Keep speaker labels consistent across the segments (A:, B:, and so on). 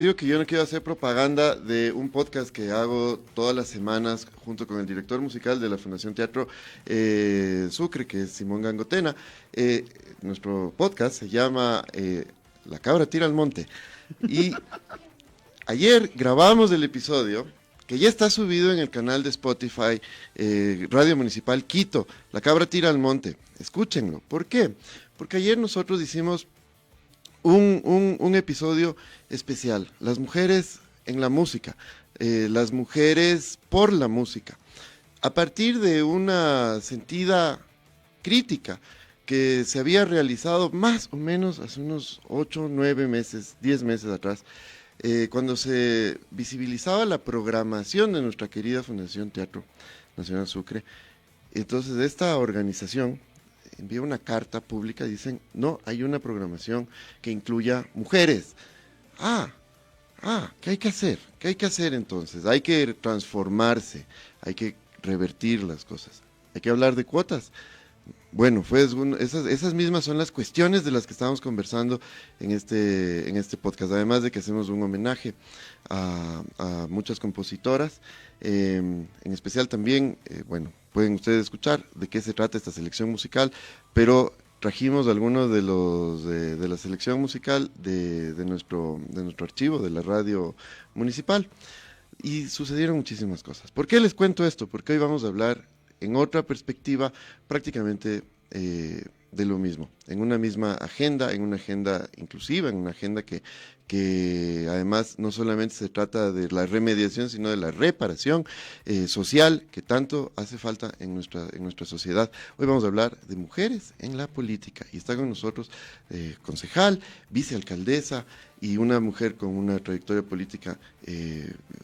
A: Digo que yo no quiero hacer propaganda de un podcast que hago todas las semanas junto con el director musical de la Fundación Teatro Sucre, que es Simón Gangotena. Nuestro podcast se llama La cabra tira al monte. Y ayer grabamos el episodio que ya está subido en el canal de Spotify, Radio Municipal Quito, La cabra tira al monte. Escúchenlo. ¿Por qué? Porque ayer nosotros hicimos un episodio especial, las mujeres en la música, las mujeres por la música, a partir de una sentida crítica que se había realizado más o menos hace unos 8, 9 meses, 10 meses atrás, cuando se visibilizaba la programación de nuestra querida Fundación Teatro Nacional Sucre. Entonces esta organización envía una carta pública, dicen, no, hay una programación que incluya mujeres. ¿Qué hay que hacer? ¿Qué hay que hacer entonces? Hay que transformarse, hay que revertir las cosas, hay que hablar de cuotas. Bueno, pues esas mismas son las cuestiones de las que estamos conversando en este podcast, además de que hacemos un homenaje a muchas compositoras, en especial también, bueno, pueden ustedes escuchar de qué se trata esta selección musical, pero trajimos algunos de la selección musical de nuestro archivo, de la radio municipal, y sucedieron muchísimas cosas. ¿Por qué les cuento esto? Porque hoy vamos a hablar en otra perspectiva prácticamente de lo mismo, en una misma agenda, en una agenda inclusiva, en una agenda que además no solamente se trata de la remediación, sino de la reparación social que tanto hace falta en nuestra sociedad. Hoy vamos a hablar de mujeres en la política y está con nosotros concejal, vicealcaldesa y una mujer con una trayectoria política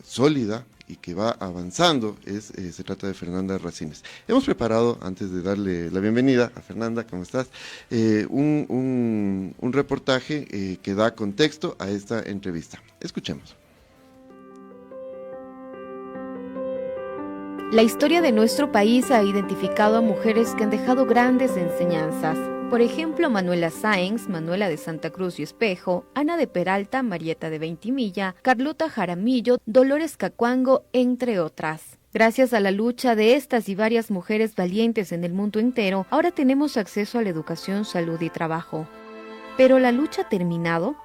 A: sólida y que va avanzando, se trata de Fernanda Racines. Hemos preparado, antes de darle la bienvenida a Fernanda, ¿cómo estás? Un reportaje que da contexto a esta entrevista. Escuchemos.
B: La historia de nuestro país ha identificado a mujeres que han dejado grandes enseñanzas. Por ejemplo, Manuela Sáenz, Manuela de Santa Cruz y Espejo, Ana de Peralta, Marieta de Ventimilla, Carlota Jaramillo, Dolores Cacuango, entre otras. Gracias a la lucha de estas y varias mujeres valientes en el mundo entero, ahora tenemos acceso a la educación, salud y trabajo. ¿Pero la lucha ha terminado?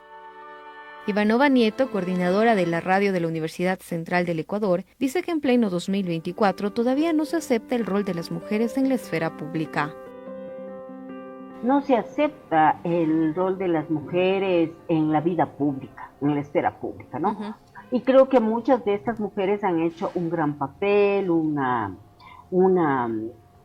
B: Ivanova Nieto, coordinadora de la radio de la Universidad Central del Ecuador, dice que en pleno 2024 todavía no se acepta el rol de las mujeres en la esfera pública.
C: No se acepta el rol de las mujeres en la vida pública, en la esfera pública, ¿no? Uh-huh. Y creo que muchas de estas mujeres han hecho un gran papel, una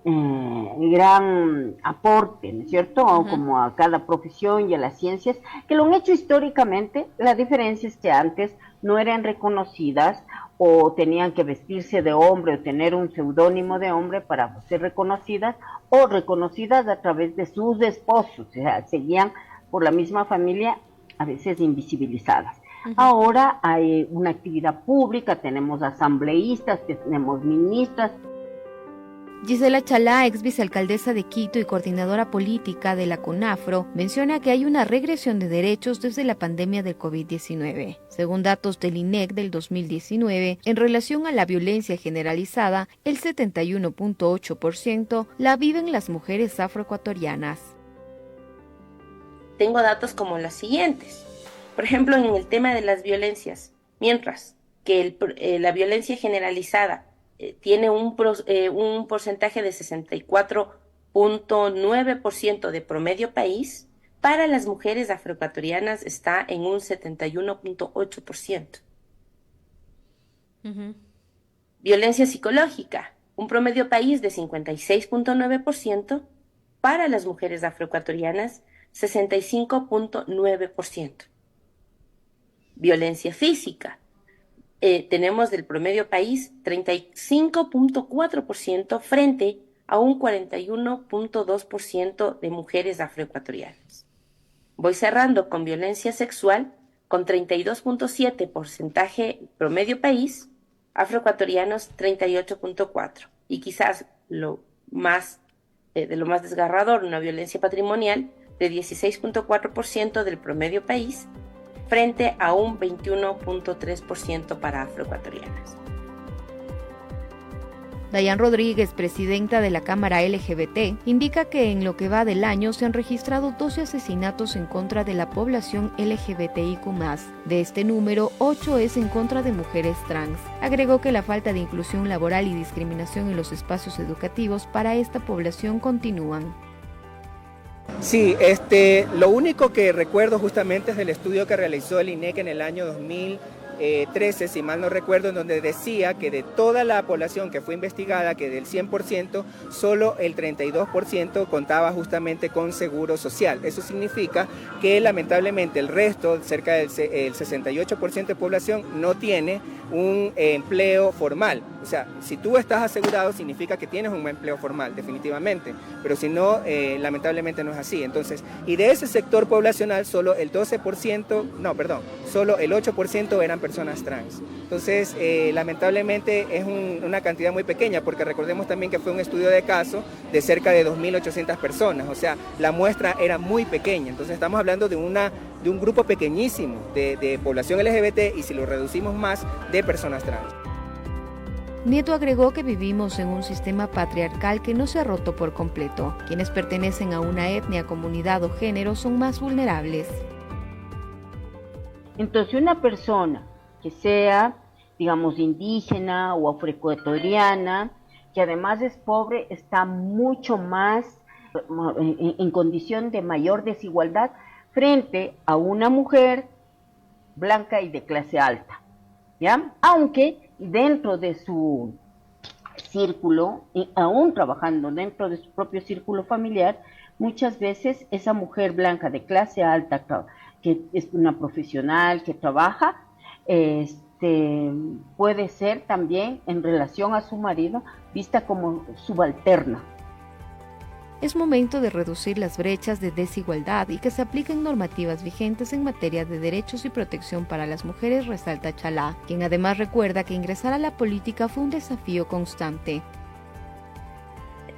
C: gran aporte, ¿no es cierto? Uh-huh. Como a cada profesión y a las ciencias, que lo han hecho históricamente. La diferencia es que antes no eran reconocidas o tenían que vestirse de hombre o tener un seudónimo de hombre para ser reconocidas, o reconocidas a través de sus esposos, o sea, seguían por la misma familia, a veces invisibilizadas. Uh-huh. Ahora hay una actividad pública, tenemos asambleístas, tenemos ministras.
B: Gisela Chalá, ex vicealcaldesa de Quito y coordinadora política de la CONAFRO, menciona que hay una regresión de derechos desde la pandemia del COVID-19. Según datos del INEC del 2019, en relación a la violencia generalizada, el 71.8% la viven las mujeres afroecuatorianas.
D: Tengo datos como los siguientes. Por ejemplo, en el tema de las violencias, mientras que la violencia generalizada tiene un porcentaje de 64.9% de promedio país, para las mujeres afroecuatorianas está en un 71.8%. Uh-huh. Violencia psicológica, un promedio país de 56.9%, para las mujeres afroecuatorianas 65.9%. Violencia física, tenemos del promedio país 35.4% frente a un 41.2% de mujeres afroecuatorianas. Voy cerrando con violencia sexual, con 32.7% porcentaje promedio país, afroecuatorianos 38.4%. Y quizás de lo más desgarrador, una violencia patrimonial de 16.4% del promedio país, frente a un 21.3% para afroecuatorianas.
B: Dayan Rodríguez, presidenta de la Cámara LGBT, indica que en lo que va del año se han registrado 12 asesinatos en contra de la población LGBTIQ+. De este número, 8 es en contra de mujeres trans. Agregó que la falta de inclusión laboral y discriminación en los espacios educativos para esta población continúan.
E: Sí, lo único que recuerdo justamente es del estudio que realizó el INEC en el año 2013, si mal no recuerdo, en donde decía que de toda la población que fue investigada, que del 100%, solo el 32% contaba justamente con seguro social. Eso significa que lamentablemente el resto, cerca del 68% de población, no tiene un empleo formal. O sea, si tú estás asegurado significa que tienes un empleo formal, definitivamente, pero si no, lamentablemente no es así. Entonces, y de ese sector poblacional solo el 8% eran personas trans. Entonces, lamentablemente es una cantidad muy pequeña, porque recordemos también que fue un estudio de caso de cerca de 2.800 personas, o sea, la muestra era muy pequeña. Entonces estamos hablando de un grupo pequeñísimo de población LGBT, y si lo reducimos más, de personas trans.
B: Nieto agregó que vivimos en un sistema patriarcal que no se ha roto por completo. Quienes pertenecen a una etnia, comunidad o género son más vulnerables.
C: Entonces, una persona que sea, digamos, indígena o afroecuatoriana, que además es pobre, está mucho más en condición de mayor desigualdad frente a una mujer blanca y de clase alta, ¿ya? Aunque dentro de su círculo, y aún trabajando dentro de su propio círculo familiar, muchas veces esa mujer blanca de clase alta, que es una profesional que trabaja, puede ser también en relación a su marido vista como subalterna.
B: Es momento de reducir las brechas de desigualdad y que se apliquen normativas vigentes en materia de derechos y protección para las mujeres, resalta Chalá, quien además recuerda que ingresar a la política fue un desafío constante.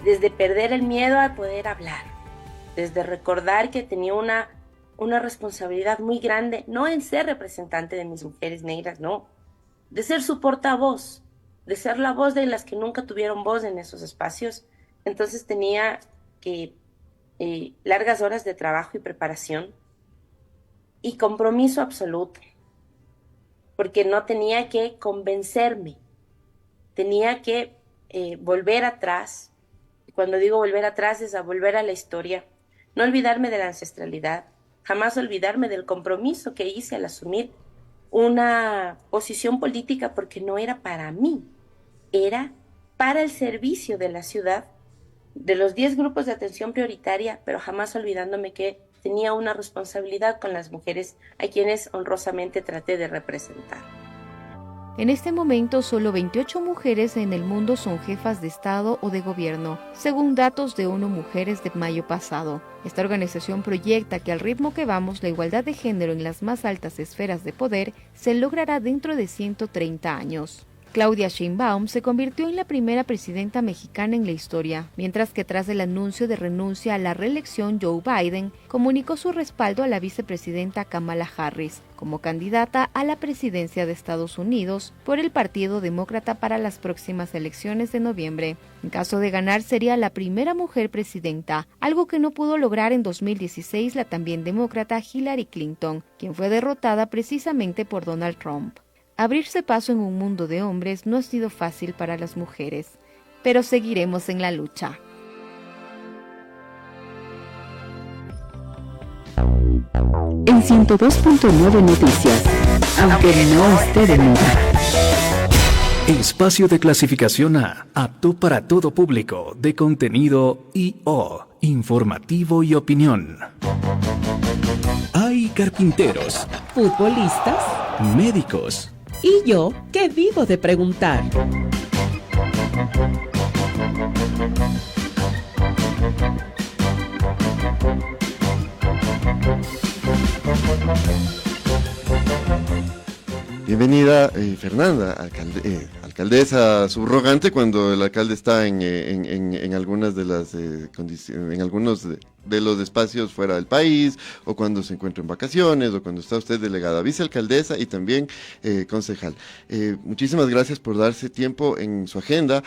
D: Desde perder el miedo a poder hablar, desde recordar que tenía una responsabilidad muy grande, no en ser representante de mis mujeres negras, no, de ser su portavoz, de ser la voz de las que nunca tuvieron voz en esos espacios. Entonces tenía largas horas de trabajo y preparación y compromiso absoluto, porque no tenía que convencerme, tenía que volver atrás. Y cuando digo volver atrás es a volver a la historia, no olvidarme de la ancestralidad, jamás olvidarme del compromiso que hice al asumir una posición política, porque no era para mí, era para el servicio de la ciudad, de los 10 grupos de atención prioritaria, pero jamás olvidándome que tenía una responsabilidad con las mujeres a quienes honrosamente traté de representar.
B: En este momento, solo 28 mujeres en el mundo son jefas de Estado o de gobierno, según datos de ONU Mujeres de mayo pasado. Esta organización proyecta que al ritmo que vamos, la igualdad de género en las más altas esferas de poder se logrará dentro de 130 años. Claudia Sheinbaum se convirtió en la primera presidenta mexicana en la historia, mientras que tras el anuncio de renuncia a la reelección, Joe Biden comunicó su respaldo a la vicepresidenta Kamala Harris como candidata a la presidencia de Estados Unidos por el Partido Demócrata para las próximas elecciones de noviembre. En caso de ganar, sería la primera mujer presidenta, algo que no pudo lograr en 2016 la también demócrata Hillary Clinton, quien fue derrotada precisamente por Donald Trump. Abrirse paso en un mundo de hombres no ha sido fácil para las mujeres, pero seguiremos en la lucha.
F: En 102.9 Noticias, aunque no esté de moda.
G: Espacio de clasificación A, apto para todo público, de contenido I.O., informativo y opinión. Hay carpinteros,
F: Futbolistas
G: médicos
F: y yo que vivo de preguntar.
A: Bienvenida, Fernanda, alcaldesa subrogante, cuando el alcalde está en algunas de las condiciones, en algunos de los espacios fuera del país, o cuando se encuentra en vacaciones, o cuando está usted delegada, vicealcaldesa y también concejal. Muchísimas gracias por darse tiempo en su agenda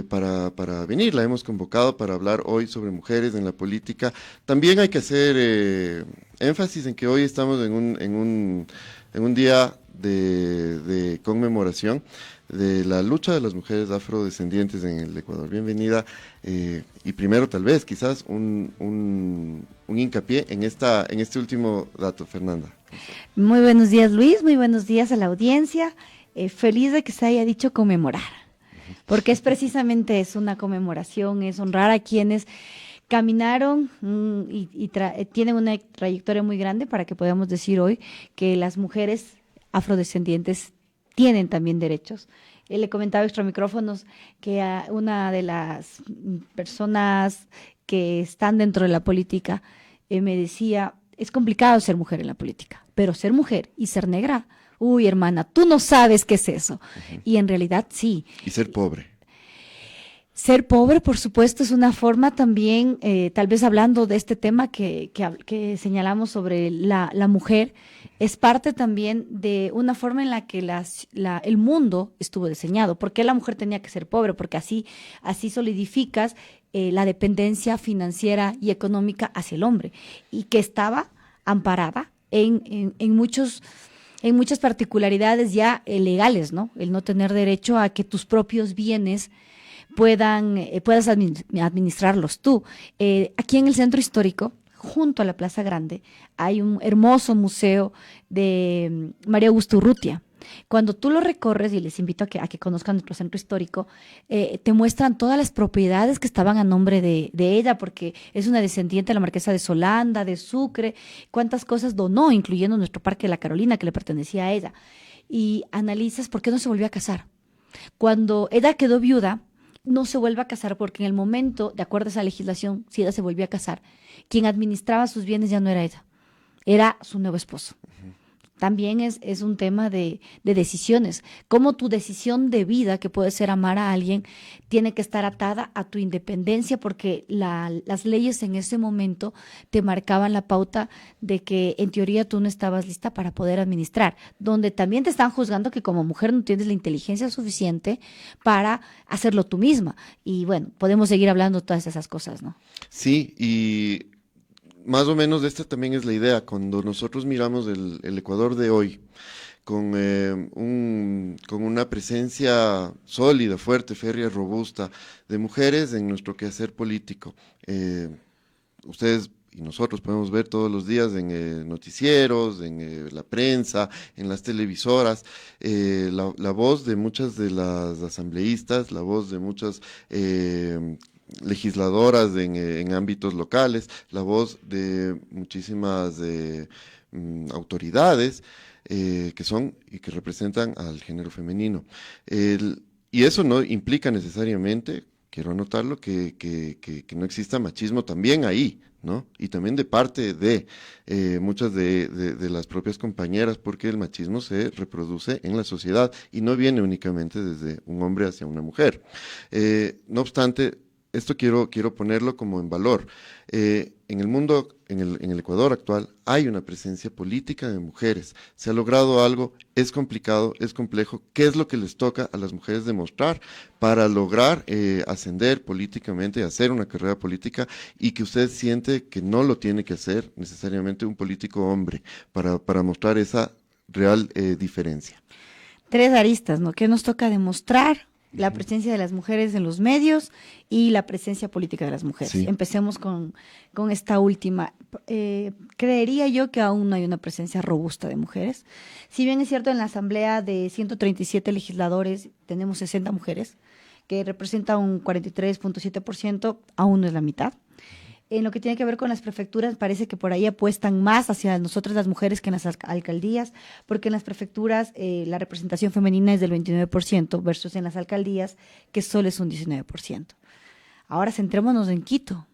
A: para venir. La hemos convocado para hablar hoy sobre mujeres en la política. También hay que hacer énfasis en que hoy estamos en un día de conmemoración de la lucha de las mujeres afrodescendientes en el Ecuador. Bienvenida, y primero tal vez, quizás, un hincapié en este último dato, Fernanda.
H: Muy buenos días, Luis, muy buenos días a la audiencia, feliz de que se haya dicho conmemorar, porque es precisamente eso, una conmemoración, es honrar a quienes caminaron y tienen una trayectoria muy grande para que podamos decir hoy que las mujeres afrodescendientes tienen también derechos. Le comentaba extra micrófonos que a una de las personas que están dentro de la política me decía, es complicado ser mujer en la política, pero ser mujer y ser negra, uy, hermana, tú no sabes qué es eso. Y en realidad sí.
A: Y ser pobre.
H: Ser pobre, por supuesto, es una forma también, tal vez hablando de este tema que señalamos sobre la mujer, es parte también de una forma en la que el mundo estuvo diseñado. ¿Por qué la mujer tenía que ser pobre? Porque así solidificas la dependencia financiera y económica hacia el hombre, y que estaba amparada en muchas particularidades ya legales, ¿no? El no tener derecho a que tus propios bienes puedas administrarlos tú. Aquí en el centro histórico, junto a la Plaza Grande, hay un hermoso museo de María Augusta Urrutia. Cuando tú lo recorres, y les invito a que conozcan nuestro centro histórico, te muestran todas las propiedades que estaban a nombre de ella, porque es una descendiente de la marquesa de Solanda, de Sucre, cuántas cosas donó, incluyendo nuestro Parque de la Carolina, que le pertenecía a ella. Y analizas por qué no se volvió a casar. Cuando ella quedó viuda, no se vuelve a casar porque en el momento, de acuerdo a esa legislación, si ella se volvió a casar, quien administraba sus bienes ya no era ella, era su nuevo esposo. También es un tema de decisiones, como tu decisión de vida, que puede ser amar a alguien, tiene que estar atada a tu independencia, porque las leyes en ese momento te marcaban la pauta de que en teoría tú no estabas lista para poder administrar, donde también te están juzgando que como mujer no tienes la inteligencia suficiente para hacerlo tú misma. Y bueno, podemos seguir hablando de todas esas cosas, ¿no?
A: Sí, y más o menos esta también es la idea. Cuando nosotros miramos el Ecuador de hoy, con una presencia sólida, fuerte, férrea, robusta de mujeres en nuestro quehacer político, ustedes y nosotros podemos ver todos los días en noticieros, en la prensa, en las televisoras, la voz de muchas de las asambleístas, la voz de muchas legisladoras en ámbitos locales, la voz de muchísimas autoridades que son y que representan al género femenino. Y eso no implica necesariamente, quiero anotarlo, que no exista machismo también ahí, ¿no? Y también de parte de muchas de las propias compañeras, porque el machismo se reproduce en la sociedad y no viene únicamente desde un hombre hacia una mujer. No obstante, esto quiero ponerlo como en valor. En el mundo, en el Ecuador actual, hay una presencia política de mujeres. Se ha logrado algo, es complicado, es complejo. ¿Qué es lo que les toca a las mujeres demostrar para lograr ascender políticamente, hacer una carrera política, y que usted siente que no lo tiene que hacer necesariamente un político hombre para mostrar esa real diferencia?
H: 3 aristas, ¿no? ¿Qué nos toca demostrar? La presencia de las mujeres en los medios y la presencia política de las mujeres. Sí. Empecemos con esta última. Creería yo que aún no hay una presencia robusta de mujeres. Si bien es cierto, en la asamblea de 137 legisladores tenemos 60 mujeres, que representa un 43.7%, aún no es la mitad. En lo que tiene que ver con las prefecturas, parece que por ahí apuestan más hacia nosotras las mujeres que en las alcaldías, porque en las prefecturas la representación femenina es del 29% versus en las alcaldías, que solo es un 19%. Ahora centrémonos en Quito.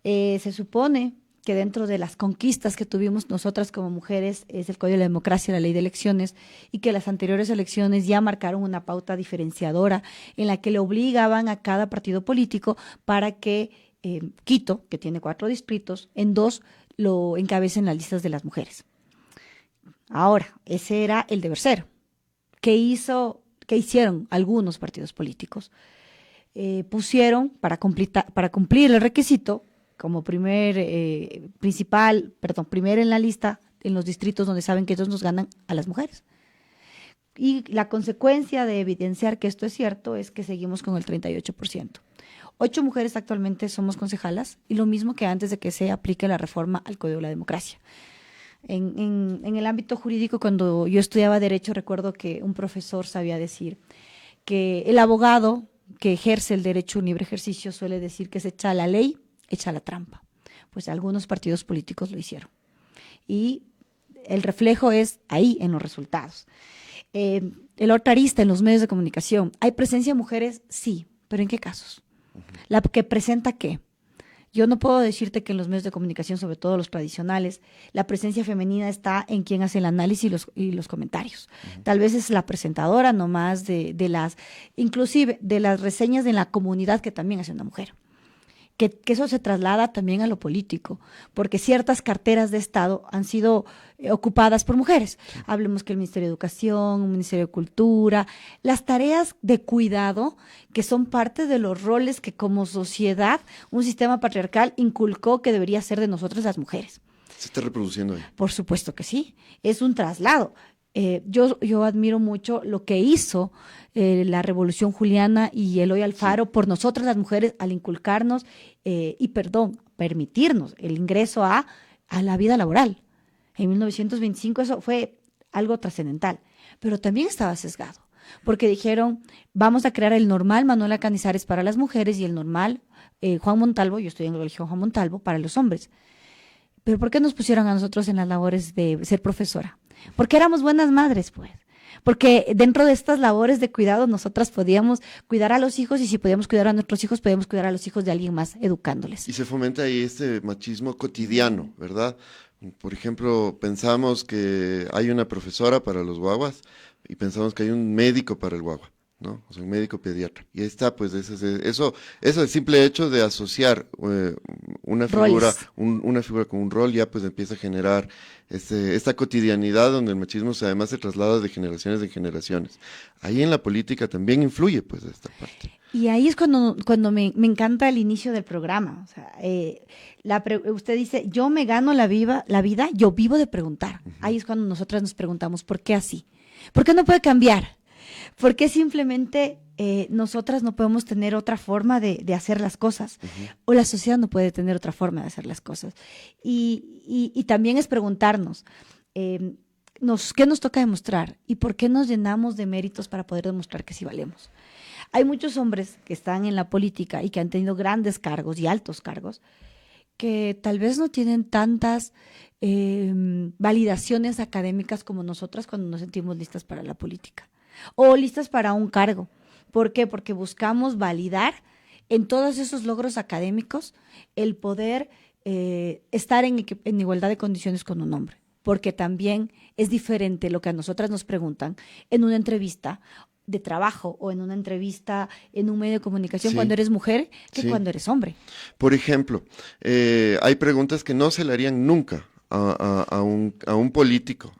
H: Se supone que dentro de las conquistas que tuvimos nosotras como mujeres es el Código de la Democracia, la Ley de Elecciones, y que las anteriores elecciones ya marcaron una pauta diferenciadora en la que le obligaban a cada partido político para que Quito, que tiene 4 distritos, en 2 lo encabezan las listas de las mujeres. Ahora, ese era el deber ser. ¿Qué hicieron algunos partidos políticos? Pusieron para cumplir el requisito como primera en la lista en los distritos donde saben que ellos nos ganan a las mujeres. Y la consecuencia de evidenciar que esto es cierto es que seguimos con el 38%. 8 mujeres actualmente somos concejalas y lo mismo que antes de que se aplique la reforma al Código de la Democracia. En el ámbito jurídico, cuando yo estudiaba Derecho, recuerdo que un profesor sabía decir que el abogado que ejerce el derecho a un libre ejercicio suele decir que se echa la ley, echa la trampa. Pues algunos partidos políticos lo hicieron. Y el reflejo es ahí, en los resultados. El otra arista en los medios de comunicación. ¿Hay presencia de mujeres? Sí, pero ¿en qué casos? ¿La que presenta qué? Yo no puedo decirte que en los medios de comunicación, sobre todo los tradicionales, la presencia femenina está en quien hace el análisis y los comentarios. Tal vez es la presentadora nomás inclusive de las reseñas de la comunidad que también hace una mujer. Que eso se traslada también a lo político, porque ciertas carteras de Estado han sido ocupadas por mujeres. Sí. Hablemos que el Ministerio de Educación, el Ministerio de Cultura, las tareas de cuidado que son parte de los roles que como sociedad, un sistema patriarcal inculcó que debería ser de nosotras las mujeres.
A: ¿Se está reproduciendo ahí?
H: Por supuesto que sí, es un traslado. Yo admiro mucho lo que hizo la Revolución Juliana y Eloy Alfaro por nosotras las mujeres al inculcarnos permitirnos el ingreso a la vida laboral. En 1925 eso fue algo trascendental, pero también estaba sesgado, porque dijeron, vamos a crear el normal Manuela Canizares para las mujeres y el normal Juan Montalvo, yo estoy en el colegio Juan Montalvo, para los hombres. Pero ¿por qué nos pusieron a nosotros en las labores de ser profesora? Porque éramos buenas madres, pues. Porque dentro de estas labores de cuidado nosotras podíamos cuidar a los hijos y si podíamos cuidar a nuestros hijos, podíamos cuidar a los hijos de alguien más educándoles.
A: Y se fomenta ahí este machismo cotidiano, ¿verdad? Por ejemplo, pensamos que hay una profesora para los guaguas y pensamos que hay un médico para el guagua, ¿no? O sea, un médico pediatra. Y ahí está, pues, eso el simple hecho de asociar una figura con un rol ya pues empieza a generar esta cotidianidad donde el machismo además se traslada de generaciones en generaciones. Ahí en la política también influye pues esta parte.
H: Y ahí es cuando me encanta el inicio del programa. O sea, usted dice, yo me gano la vida, yo vivo de preguntar. Uh-huh. Ahí es cuando nosotras nos preguntamos, ¿por qué así? ¿Por qué no puede cambiar? ¿Por qué simplemente nosotras no podemos tener otra forma de hacer las cosas? Uh-huh. O la sociedad no puede tener otra forma de hacer las cosas. Y también es preguntarnos, ¿qué nos toca demostrar? ¿Y por qué nos llenamos de méritos para poder demostrar que sí valemos? Hay muchos hombres que están en la política y que han tenido grandes cargos y altos cargos que tal vez no tienen tantas validaciones académicas como nosotras cuando nos sentimos listas para la política o listas para un cargo. ¿Por qué? Porque buscamos validar en todos esos logros académicos el poder estar en igualdad de condiciones con un hombre, porque también es diferente lo que a nosotras nos preguntan en una entrevista de trabajo o en una entrevista en un medio de comunicación cuando eres mujer que cuando eres hombre. Por ejemplo,
A: hay preguntas que no se le harían nunca a un político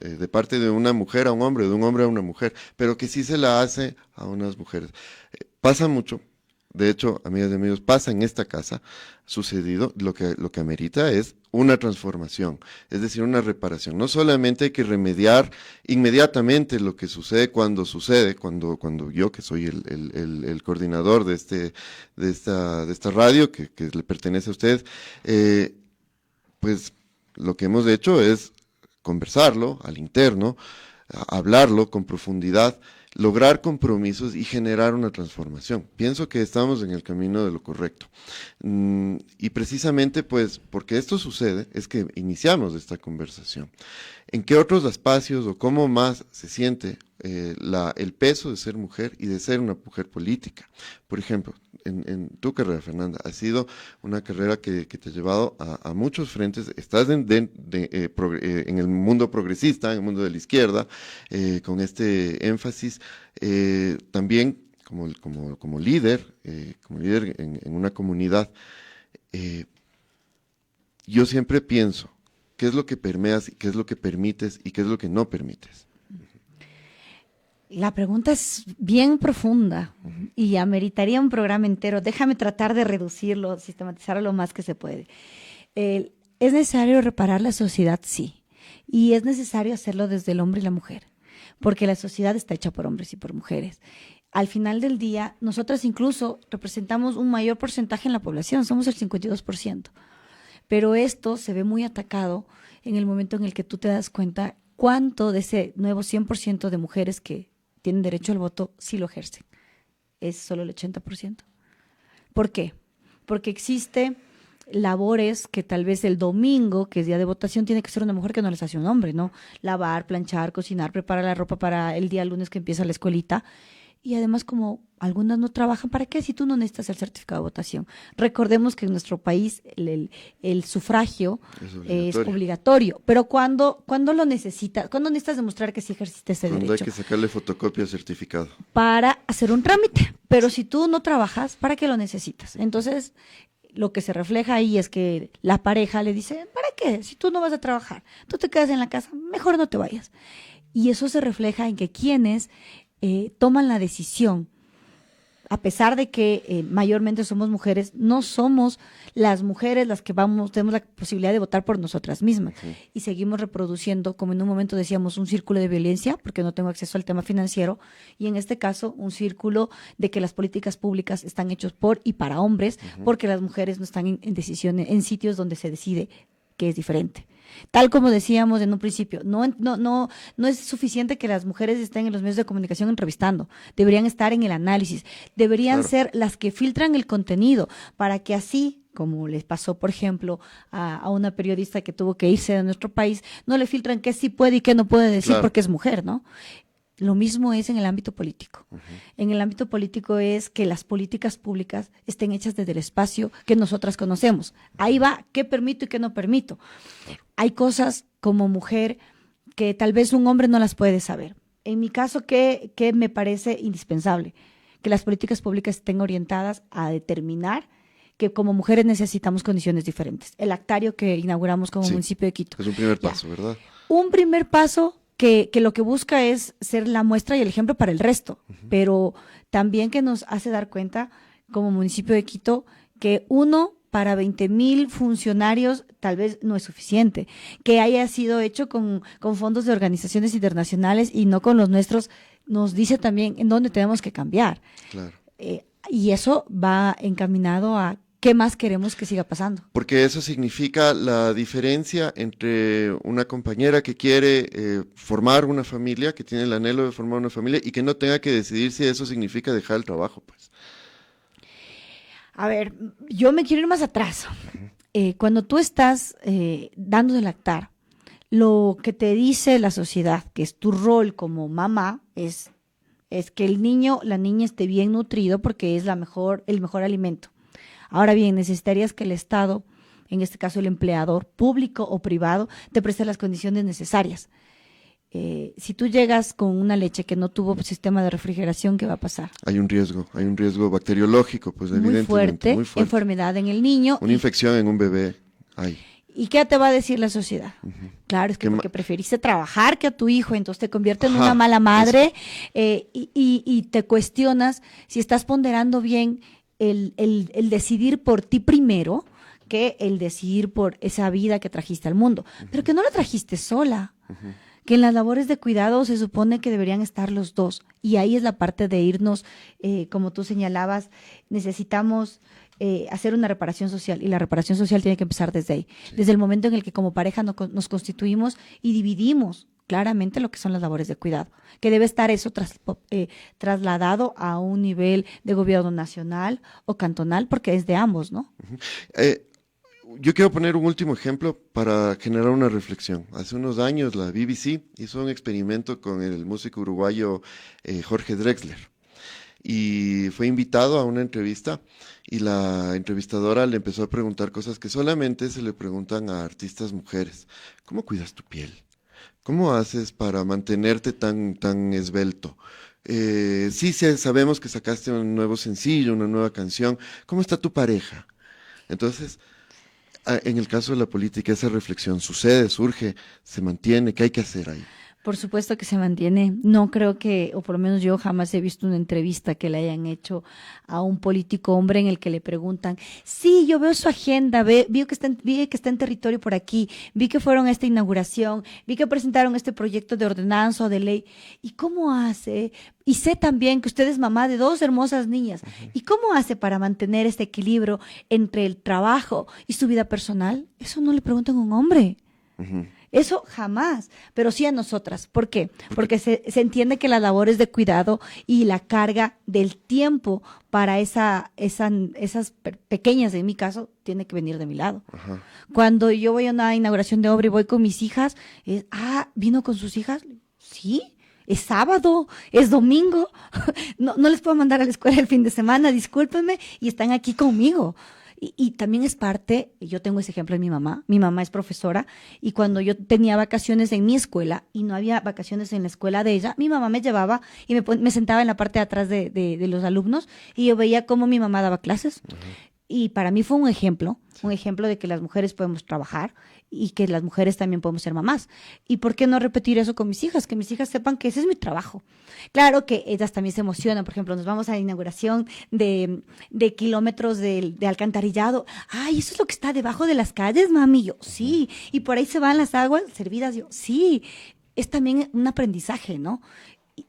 A: de parte de una mujer a un hombre, de un hombre a una mujer, pero que sí se la hace a unas mujeres. Pasa mucho. De hecho, amigas y amigos, pasa en esta casa, sucedido, lo que amerita es una transformación, es decir, una reparación. No solamente hay que remediar inmediatamente lo que sucede, cuando yo, que soy el coordinador de esta radio, que le pertenece a ustedes, pues lo que hemos hecho es conversarlo al interno, hablarlo con profundidad, lograr compromisos y generar una transformación. Pienso que estamos en el camino de lo correcto. Y precisamente, pues, porque esto sucede, es que iniciamos esta conversación. ¿En qué otros espacios o cómo más se siente el peso de ser mujer y de ser una mujer política? Por ejemplo, en tu carrera, Fernanda, ha sido una carrera que te ha llevado a muchos frentes. Estás en el mundo progresista, en el mundo de la izquierda, con este énfasis, también como líder en una comunidad, yo siempre pienso, ¿qué es lo que permeas, qué es lo que permites y qué es lo que no permites?
H: La pregunta es bien profunda y ameritaría un programa entero. Déjame tratar de reducirlo, sistematizarlo lo más que se puede. ¿Es necesario reparar la sociedad? Sí. Y es necesario hacerlo desde el hombre y la mujer, porque la sociedad está hecha por hombres y por mujeres. Al final del día, nosotras incluso representamos un mayor porcentaje en la población, somos el 52%. Pero esto se ve muy atacado en el momento en el que tú te das cuenta cuánto de ese nuevo 100% de mujeres que tienen derecho al voto sí lo ejercen. Es solo el 80%. ¿Por qué? Porque existe labores que tal vez el domingo, que es día de votación, tiene que ser una mujer que no les hace un hombre, ¿no? Lavar, planchar, cocinar, preparar la ropa para el día lunes que empieza la escuelita. Y además, como algunas no trabajan, ¿para qué? Si tú no necesitas el certificado de votación. Recordemos que en nuestro país el sufragio es obligatorio. Pero ¿cuándo lo necesitas? ¿Cuándo necesitas demostrar que sí ejerciste ese derecho?
A: Cuando hay que sacarle fotocopia al certificado.
H: Para hacer un trámite. Pero si tú no trabajas, ¿para qué lo necesitas? Entonces, lo que se refleja ahí es que la pareja le dice, ¿para qué? Si tú no vas a trabajar, tú te quedas en la casa, mejor no te vayas. Y eso se refleja en que quienes toman la decisión, a pesar de que mayormente somos mujeres, no somos las mujeres las que tenemos la posibilidad de votar por nosotras mismas. Sí. Y seguimos reproduciendo, como en un momento decíamos, un círculo de violencia, porque no tengo acceso al tema financiero, y en este caso, un círculo de que las políticas públicas están hechas por y para hombres, porque las mujeres no están en decisiones, en sitios donde se decide que es diferente. Tal como decíamos en un principio, no es suficiente que las mujeres estén en los medios de comunicación entrevistando, deberían estar en el análisis, deberían ser las que filtran el contenido para que así, como les pasó, por ejemplo, a una periodista que tuvo que irse de nuestro país, no le filtran qué sí puede y qué no puede decir porque es mujer, ¿no? Lo mismo es en el ámbito político. En el ámbito político es que las políticas públicas estén hechas desde el espacio que nosotras conocemos. Ahí va qué permito y qué no permito. Hay cosas como mujer que tal vez un hombre no las puede saber. En mi caso, ¿qué me parece indispensable? Que las políticas públicas estén orientadas a determinar que como mujeres necesitamos condiciones diferentes. El actario que inauguramos como municipio de Quito.
A: Es un primer paso, ¿verdad?
H: Un primer paso que lo que busca es ser la muestra y el ejemplo para el resto, pero también que nos hace dar cuenta como municipio de Quito que uno para 20,000 funcionarios tal vez no es suficiente, que haya sido hecho con fondos de organizaciones internacionales y no con los nuestros, nos dice también en dónde tenemos que cambiar.
A: Claro.
H: Y eso va encaminado a ¿qué más queremos que siga pasando?
A: Porque eso significa la diferencia entre una compañera que quiere formar una familia, que tiene el anhelo de formar una familia y que no tenga que decidir si eso significa dejar el trabajo, pues.
H: A ver, yo me quiero ir más atrás. Cuando tú estás dando de lactar, lo que te dice la sociedad, que es tu rol como mamá, es que el niño, la niña esté bien nutrido porque es el mejor alimento. Ahora bien, necesitarías que el Estado, en este caso el empleador público o privado, te preste las condiciones necesarias. Si tú llegas con una leche que no tuvo sistema de refrigeración, ¿qué va a pasar?
A: Hay un riesgo bacteriológico, pues evidentemente. Muy fuerte,
H: enfermedad en el niño.
A: Una infección en un bebé. Hay.
H: ¿Y qué te va a decir la sociedad? Claro, es que porque preferiste trabajar que a tu hijo, entonces te convierte en una mala madre y te cuestionas si estás ponderando bien el decidir por ti primero que el decidir por esa vida que trajiste al mundo, pero que no la trajiste sola, que en las labores de cuidado se supone que deberían estar los dos, y ahí es la parte de irnos, como tú señalabas, necesitamos hacer una reparación social, y la reparación social tiene que empezar desde ahí, desde el momento en el que como pareja nos constituimos y dividimos claramente lo que son las labores de cuidado, que debe estar eso trasladado a un nivel de gobierno nacional o cantonal, porque es de ambos, ¿no?
A: Yo quiero poner un último ejemplo para generar una reflexión. Hace unos años la BBC hizo un experimento con el músico uruguayo Jorge Drexler, y fue invitado a una entrevista y la entrevistadora le empezó a preguntar cosas que solamente se le preguntan a artistas mujeres. ¿Cómo cuidas tu piel? ¿Cómo haces para mantenerte tan esbelto? sabemos que sacaste un nuevo sencillo, una nueva canción. ¿Cómo está tu pareja? Entonces, en el caso de la política, esa reflexión sucede, surge, se mantiene. ¿Qué hay que hacer ahí?
H: Por supuesto que se mantiene. No creo que, o por lo menos yo jamás he visto una entrevista que le hayan hecho a un político hombre en el que le preguntan, sí, yo veo su agenda, vi que está en territorio por aquí, vi que fueron a esta inauguración, vi que presentaron este proyecto de ordenanza o de ley. ¿Y cómo hace? Y sé también que usted es mamá de 2 hermosas niñas. ¿Y cómo hace para mantener este equilibrio entre el trabajo y su vida personal? Eso no le preguntan a un hombre. Eso jamás, pero sí a nosotras. ¿Por qué? Porque se entiende que la labor es de cuidado y la carga del tiempo para esas pequeñas, en mi caso, tiene que venir de mi lado. Ajá. Cuando yo voy a una inauguración de obra y voy con mis hijas, ¿vino con sus hijas? Sí. Es sábado, es domingo, no les puedo mandar a la escuela el fin de semana, discúlpenme, y están aquí conmigo. Y también es parte, yo tengo ese ejemplo de mi mamá es profesora, y cuando yo tenía vacaciones en mi escuela y no había vacaciones en la escuela de ella, mi mamá me llevaba y me sentaba en la parte de atrás de los alumnos y yo veía cómo mi mamá daba clases. Uh-huh. Y para mí fue un ejemplo de que las mujeres podemos trabajar y que las mujeres también podemos ser mamás. ¿Y por qué no repetir eso con mis hijas? Que mis hijas sepan que ese es mi trabajo. Claro que ellas también se emocionan. Por ejemplo, nos vamos a la inauguración de kilómetros de alcantarillado. ¡Ay, eso es lo que está debajo de las calles, mami! Yo, sí. Y por ahí se van las aguas servidas. Yo, sí. Es también un aprendizaje, ¿no?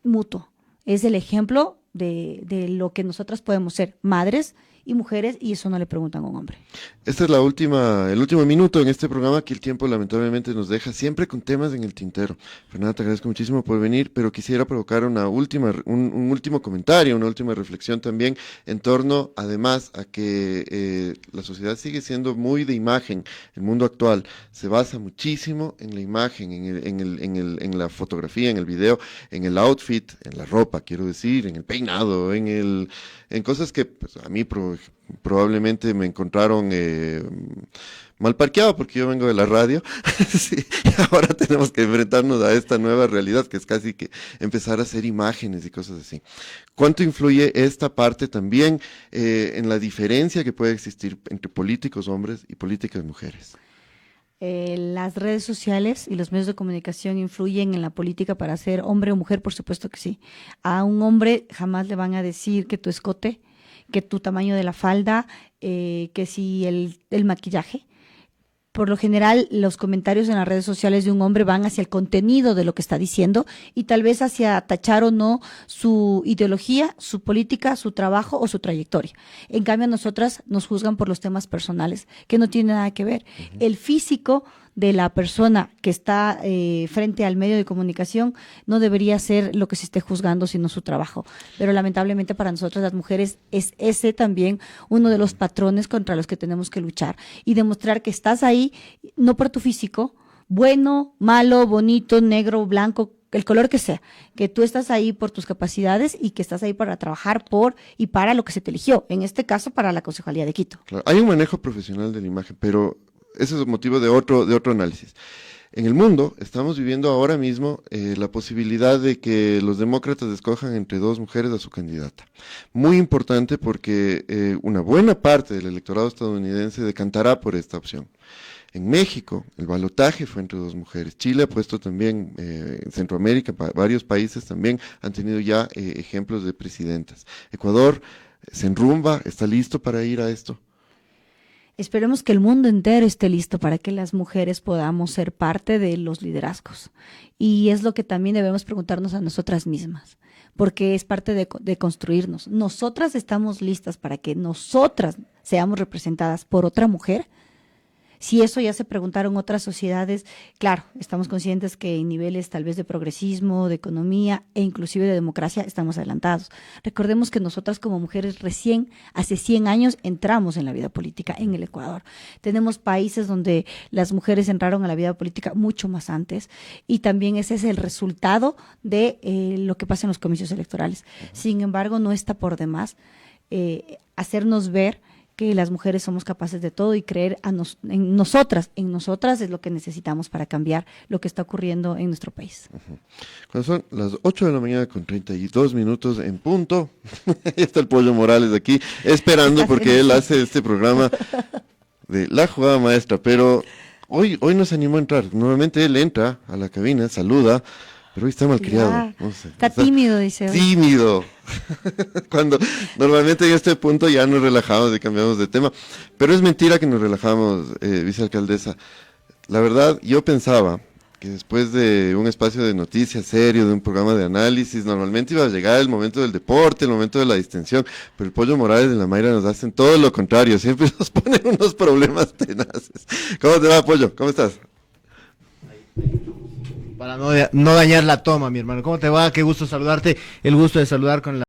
H: Mutuo. Es el ejemplo de lo que nosotras podemos ser, madres y mujeres, y eso no le preguntan a un hombre.
A: Este es el último minuto en este programa, que el tiempo lamentablemente nos deja siempre con temas en el tintero. Fernanda, te agradezco muchísimo por venir, pero quisiera provocar un último comentario, una última reflexión también en torno, además, a que la sociedad sigue siendo muy de imagen. El mundo actual se basa muchísimo en la imagen, en la fotografía, en el video, en el outfit, en la ropa, quiero decir, en el peinado, en cosas que pues, a mí probablemente me encontraron mal parqueado porque yo vengo de la radio. Sí, ahora tenemos que enfrentarnos a esta nueva realidad que es casi que empezar a hacer imágenes y cosas así. ¿Cuánto influye esta parte también en la diferencia que puede existir entre políticos hombres y políticas mujeres?
H: Las redes sociales y los medios de comunicación influyen en la política para ser hombre o mujer, por supuesto que sí. A un hombre jamás le van a decir que tu escote, que tu tamaño de la falda, que si el maquillaje. Por lo general, los comentarios en las redes sociales de un hombre van hacia el contenido de lo que está diciendo y tal vez hacia tachar o no su ideología, su política, su trabajo o su trayectoria. En cambio, a nosotras nos juzgan por los temas personales, que no tienen nada que ver. Uh-huh. El físico de la persona que está frente al medio de comunicación no debería ser lo que se esté juzgando, sino su trabajo. Pero lamentablemente para nosotras las mujeres es ese también uno de los patrones contra los que tenemos que luchar y demostrar que estás ahí no por tu físico, bueno, malo, bonito, negro, blanco, el color que sea, que tú estás ahí por tus capacidades y que estás ahí para trabajar por y para lo que se te eligió, en este caso para la Concejalía de Quito.
A: Claro, hay un manejo profesional de la imagen, pero ese es el motivo de otro análisis. En el mundo estamos viviendo ahora mismo la posibilidad de que los demócratas escojan entre 2 mujeres a su candidata. Muy importante porque una buena parte del electorado estadounidense decantará por esta opción. En México, el balotaje fue entre 2 mujeres. Chile ha puesto también, en Centroamérica, varios países también han tenido ya ejemplos de presidentas. Ecuador se enrumba, está listo para ir a esto.
H: Esperemos que el mundo entero esté listo para que las mujeres podamos ser parte de los liderazgos. Y es lo que también debemos preguntarnos a nosotras mismas, porque es parte de construirnos. ¿Nosotras estamos listas para que nosotras seamos representadas por otra mujer? Si eso ya se preguntaron otras sociedades, claro, estamos conscientes que en niveles tal vez de progresismo, de economía e inclusive de democracia estamos adelantados. Recordemos que nosotras como mujeres recién, hace 100 años, entramos en la vida política en el Ecuador. Tenemos países donde las mujeres entraron a la vida política mucho más antes y también ese es el resultado de lo que pasa en los comicios electorales. Sin embargo, no está por demás hacernos ver que las mujeres somos capaces de todo y creer en nosotras es lo que necesitamos para cambiar lo que está ocurriendo en nuestro país.
A: Cuando son las 8 de la mañana con 32 minutos en punto, ahí está el Pollo Morales aquí, esperando porque él hace este programa de La Jugada Maestra, pero hoy no se animó a entrar. Normalmente él entra a la cabina, saluda, pero hoy está malcriado. No sé,
H: está tímido, dice hoy.
A: Tímido. Cuando normalmente en este punto ya nos relajamos y cambiamos de tema, pero es mentira que nos relajamos, vicealcaldesa. La verdad, yo pensaba que después de un espacio de noticias serio, de un programa de análisis, normalmente iba a llegar el momento del deporte, el momento de la distensión, pero el Pollo Morales de la Mayra nos hacen todo lo contrario, siempre nos ponen unos problemas tenaces. ¿Cómo te va, Pollo? ¿Cómo estás?
I: Para no dañar la toma, mi hermano. ¿Cómo te va? Qué gusto saludarte. El gusto de saludar con la